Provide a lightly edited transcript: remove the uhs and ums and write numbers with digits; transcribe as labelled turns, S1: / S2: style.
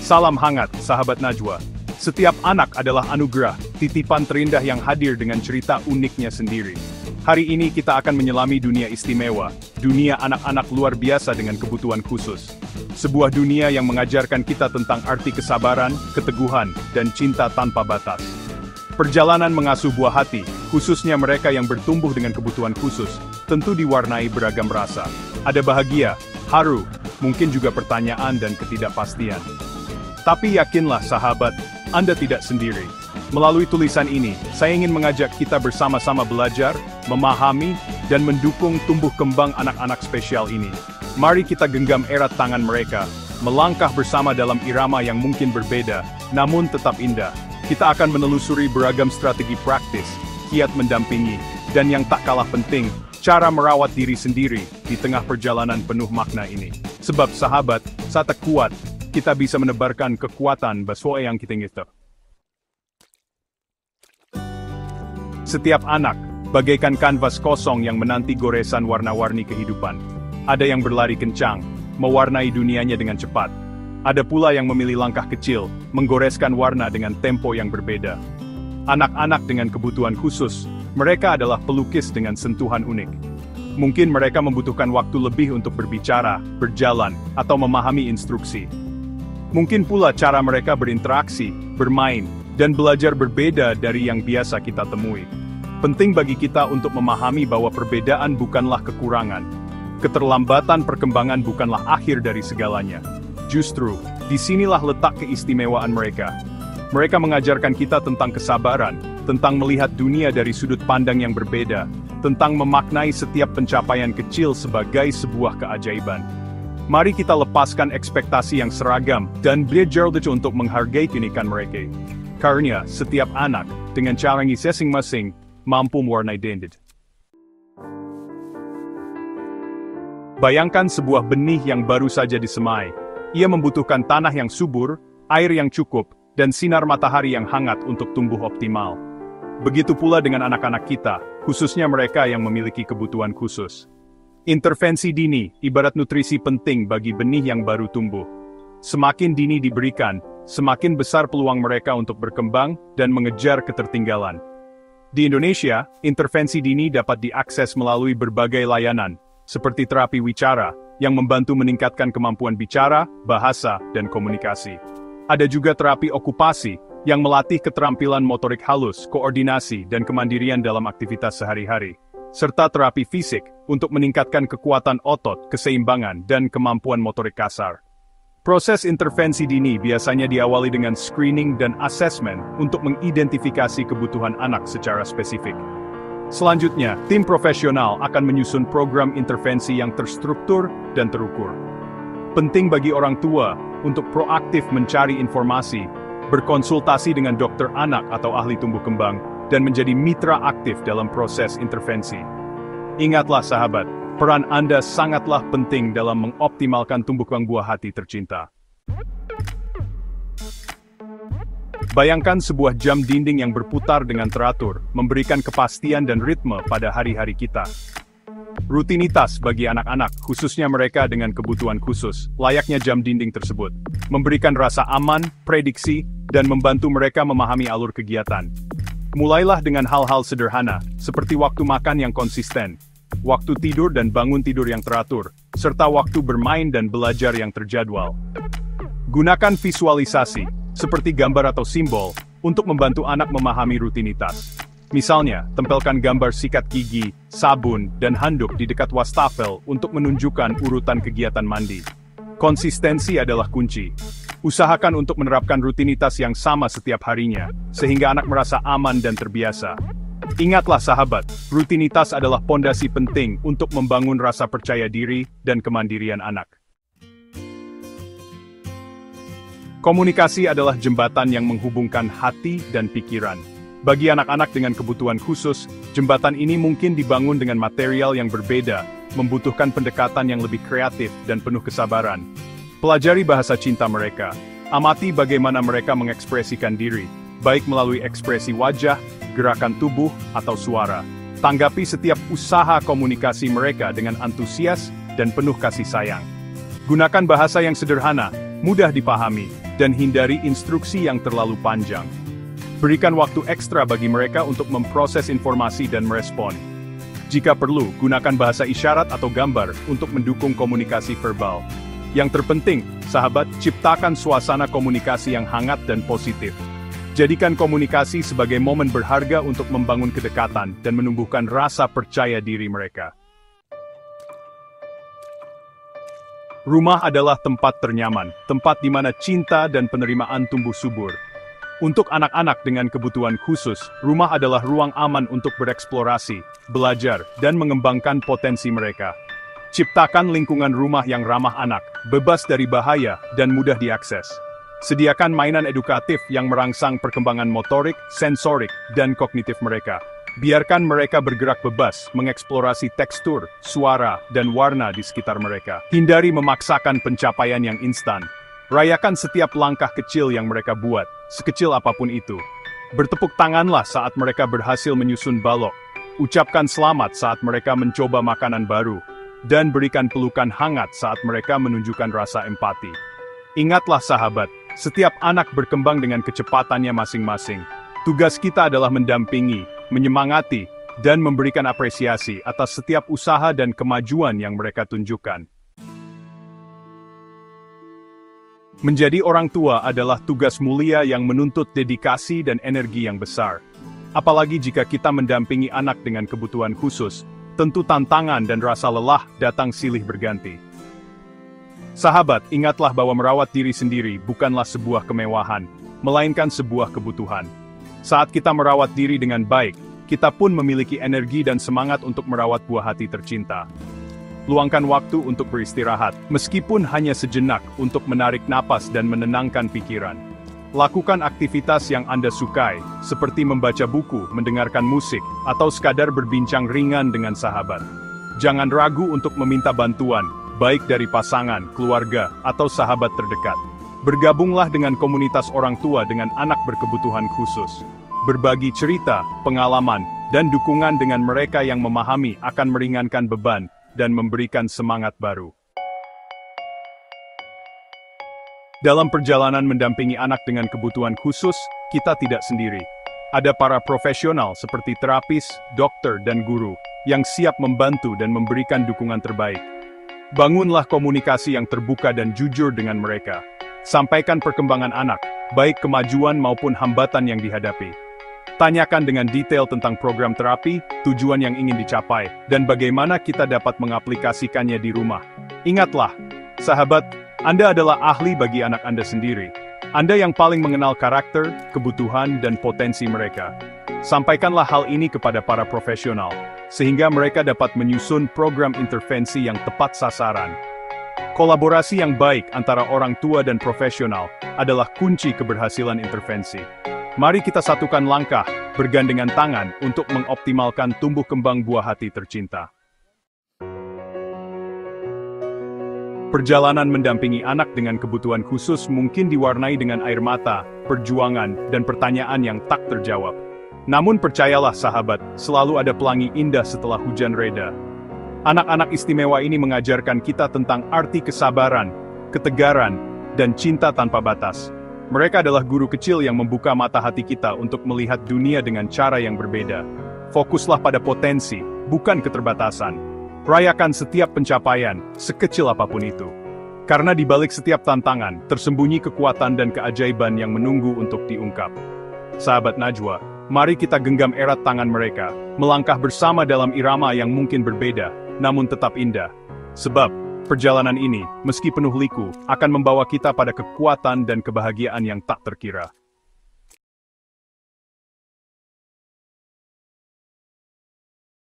S1: Salam hangat, sahabat Najwa. Setiap anak adalah anugerah, titipan terindah yang hadir dengan cerita uniknya sendiri. Hari ini kita akan menyelami dunia istimewa, dunia anak-anak luar biasa dengan kebutuhan khusus. Sebuah dunia yang mengajarkan kita tentang arti kesabaran, keteguhan, dan cinta tanpa batas. Perjalanan mengasuh buah hati, khususnya mereka yang bertumbuh dengan kebutuhan khusus, tentu diwarnai beragam rasa. Ada bahagia, haru, mungkin juga pertanyaan dan ketidakpastian. Tapi yakinlah sahabat, Anda tidak sendiri. Melalui tulisan ini, saya ingin mengajak kita bersama-sama belajar, memahami, dan mendukung tumbuh kembang anak-anak spesial ini. Mari kita genggam erat tangan mereka, melangkah bersama dalam irama yang mungkin berbeda, namun tetap indah. Kita akan menelusuri beragam strategi praktis, kiat mendampingi, dan yang tak kalah penting, cara merawat diri sendiri di tengah perjalanan penuh makna ini. Sebab sahabat, saat kuat, kita bisa menebarkan kekuatan bahwa yang kita ingin. Setiap anak, bagaikan kanvas kosong yang menanti goresan warna-warni kehidupan. Ada yang berlari kencang, mewarnai dunianya dengan cepat. Ada pula yang memilih langkah kecil, menggoreskan warna dengan tempo yang berbeda. Anak-anak dengan kebutuhan khusus, mereka adalah pelukis dengan sentuhan unik. Mungkin mereka membutuhkan waktu lebih untuk berbicara, berjalan, atau memahami instruksi. Mungkin pula cara mereka berinteraksi, bermain, dan belajar berbeda dari yang biasa kita temui. Penting bagi kita untuk memahami bahwa perbedaan bukanlah kekurangan. Keterlambatan perkembangan bukanlah akhir dari segalanya. Justru, disinilah letak keistimewaan mereka. Mereka mengajarkan kita tentang kesabaran, tentang melihat dunia dari sudut pandang yang berbeda, tentang memaknai setiap pencapaian kecil sebagai sebuah keajaiban. Mari kita lepaskan ekspektasi yang seragam dan belajar untuk menghargai keunikan mereka. Karena setiap anak, dengan caranya masing-masing, mampu mewarnai dunia. Bayangkan sebuah benih yang baru saja disemai. Ia membutuhkan tanah yang subur, air yang cukup, dan sinar matahari yang hangat untuk tumbuh optimal. Begitu pula dengan anak-anak kita, khususnya mereka yang memiliki kebutuhan khusus. Intervensi dini, ibarat nutrisi penting bagi benih yang baru tumbuh. Semakin dini diberikan, semakin besar peluang mereka untuk berkembang dan mengejar ketertinggalan. Di Indonesia, intervensi dini dapat diakses melalui berbagai layanan, seperti terapi wicara, yang membantu meningkatkan kemampuan bicara, bahasa, dan komunikasi. Ada juga terapi okupasi, yang melatih keterampilan motorik halus, koordinasi, dan kemandirian dalam aktivitas sehari-hari. Serta terapi fisik, untuk meningkatkan kekuatan otot, keseimbangan, dan kemampuan motorik kasar. Proses intervensi dini biasanya diawali dengan screening dan asesmen untuk mengidentifikasi kebutuhan anak secara spesifik. Selanjutnya, tim profesional akan menyusun program intervensi yang terstruktur dan terukur. Penting bagi orang tua untuk proaktif mencari informasi, berkonsultasi dengan dokter anak atau ahli tumbuh kembang, dan menjadi mitra aktif dalam proses intervensi. Ingatlah sahabat, peran Anda sangatlah penting dalam mengoptimalkan tumbuh kembang buah hati tercinta. Bayangkan sebuah jam dinding yang berputar dengan teratur, memberikan kepastian dan ritme pada hari-hari kita. Rutinitas bagi anak-anak, khususnya mereka dengan kebutuhan khusus, layaknya jam dinding tersebut, memberikan rasa aman, prediksi, dan membantu mereka memahami alur kegiatan. Mulailah dengan hal-hal sederhana, seperti waktu makan yang konsisten, waktu tidur dan bangun tidur yang teratur, serta waktu bermain dan belajar yang terjadwal. Gunakan visualisasi, seperti gambar atau simbol, untuk membantu anak memahami rutinitas. Misalnya, tempelkan gambar sikat gigi, sabun, dan handuk di dekat wastafel untuk menunjukkan urutan kegiatan mandi. Konsistensi adalah kunci. Usahakan untuk menerapkan rutinitas yang sama setiap harinya, sehingga anak merasa aman dan terbiasa. Ingatlah sahabat, rutinitas adalah pondasi penting untuk membangun rasa percaya diri dan kemandirian anak. Komunikasi adalah jembatan yang menghubungkan hati dan pikiran. Bagi anak-anak dengan kebutuhan khusus, jembatan ini mungkin dibangun dengan material yang berbeda, membutuhkan pendekatan yang lebih kreatif dan penuh kesabaran. Pelajari bahasa cinta mereka, amati bagaimana mereka mengekspresikan diri, baik melalui ekspresi wajah, gerakan tubuh, atau suara. Tanggapi setiap usaha komunikasi mereka dengan antusias dan penuh kasih sayang. Gunakan bahasa yang sederhana, mudah dipahami, dan hindari instruksi yang terlalu panjang. Berikan waktu ekstra bagi mereka untuk memproses informasi dan merespon. Jika perlu, gunakan bahasa isyarat atau gambar untuk mendukung komunikasi verbal. Yang terpenting, sahabat, ciptakan suasana komunikasi yang hangat dan positif. Jadikan komunikasi sebagai momen berharga untuk membangun kedekatan dan menumbuhkan rasa percaya diri mereka. Rumah adalah tempat ternyaman, tempat di mana cinta dan penerimaan tumbuh subur. Untuk anak-anak dengan kebutuhan khusus, rumah adalah ruang aman untuk bereksplorasi, belajar, dan mengembangkan potensi mereka. Ciptakan lingkungan rumah yang ramah anak, bebas dari bahaya, dan mudah diakses. Sediakan mainan edukatif yang merangsang perkembangan motorik, sensorik, dan kognitif mereka. Biarkan mereka bergerak bebas, mengeksplorasi tekstur, suara, dan warna di sekitar mereka. Hindari memaksakan pencapaian yang instan. Rayakan setiap langkah kecil yang mereka buat, sekecil apapun itu. Bertepuk tanganlah saat mereka berhasil menyusun balok. Ucapkan selamat saat mereka mencoba makanan baru. Dan berikan pelukan hangat saat mereka menunjukkan rasa empati. Ingatlah sahabat, setiap anak berkembang dengan kecepatannya masing-masing. Tugas kita adalah mendampingi, menyemangati, dan memberikan apresiasi atas setiap usaha dan kemajuan yang mereka tunjukkan. Menjadi orang tua adalah tugas mulia yang menuntut dedikasi dan energi yang besar. Apalagi jika kita mendampingi anak dengan kebutuhan khusus, tentu tantangan dan rasa lelah datang silih berganti. Sahabat, ingatlah bahwa merawat diri sendiri bukanlah sebuah kemewahan, melainkan sebuah kebutuhan. Saat kita merawat diri dengan baik, kita pun memiliki energi dan semangat untuk merawat buah hati tercinta. Luangkan waktu untuk beristirahat, meskipun hanya sejenak untuk menarik napas dan menenangkan pikiran. Lakukan aktivitas yang Anda sukai, seperti membaca buku, mendengarkan musik, atau sekadar berbincang ringan dengan sahabat. Jangan ragu untuk meminta bantuan, baik dari pasangan, keluarga, atau sahabat terdekat. Bergabunglah dengan komunitas orang tua dengan anak berkebutuhan khusus. Berbagi cerita, pengalaman, dan dukungan dengan mereka yang memahami akan meringankan beban dan memberikan semangat baru. Dalam perjalanan mendampingi anak dengan kebutuhan khusus, kita tidak sendiri. Ada para profesional seperti terapis, dokter, dan guru, yang siap membantu dan memberikan dukungan terbaik. Bangunlah komunikasi yang terbuka dan jujur dengan mereka. Sampaikan perkembangan anak, baik kemajuan maupun hambatan yang dihadapi. Tanyakan dengan detail tentang program terapi, tujuan yang ingin dicapai, dan bagaimana kita dapat mengaplikasikannya di rumah. Ingatlah, sahabat, Anda adalah ahli bagi anak Anda sendiri. Anda yang paling mengenal karakter, kebutuhan, dan potensi mereka. Sampaikanlah hal ini kepada para profesional, sehingga mereka dapat menyusun program intervensi yang tepat sasaran. Kolaborasi yang baik antara orang tua dan profesional adalah kunci keberhasilan intervensi. Mari kita satukan langkah, bergandengan tangan untuk mengoptimalkan tumbuh kembang buah hati tercinta. Perjalanan mendampingi anak dengan kebutuhan khusus mungkin diwarnai dengan air mata, perjuangan, dan pertanyaan yang tak terjawab. Namun percayalah sahabat, selalu ada pelangi indah setelah hujan reda. Anak-anak istimewa ini mengajarkan kita tentang arti kesabaran, ketegaran, dan cinta tanpa batas. Mereka adalah guru kecil yang membuka mata hati kita untuk melihat dunia dengan cara yang berbeda. Fokuslah pada potensi, bukan keterbatasan. Rayakan setiap pencapaian, sekecil apapun itu. Karena di balik setiap tantangan, tersembunyi kekuatan dan keajaiban yang menunggu untuk diungkap. Sahabat Najwa, mari kita genggam erat tangan mereka, melangkah bersama dalam irama yang mungkin berbeda, namun tetap indah. Sebab, perjalanan ini, meski penuh liku, akan membawa kita pada kekuatan dan kebahagiaan yang tak terkira.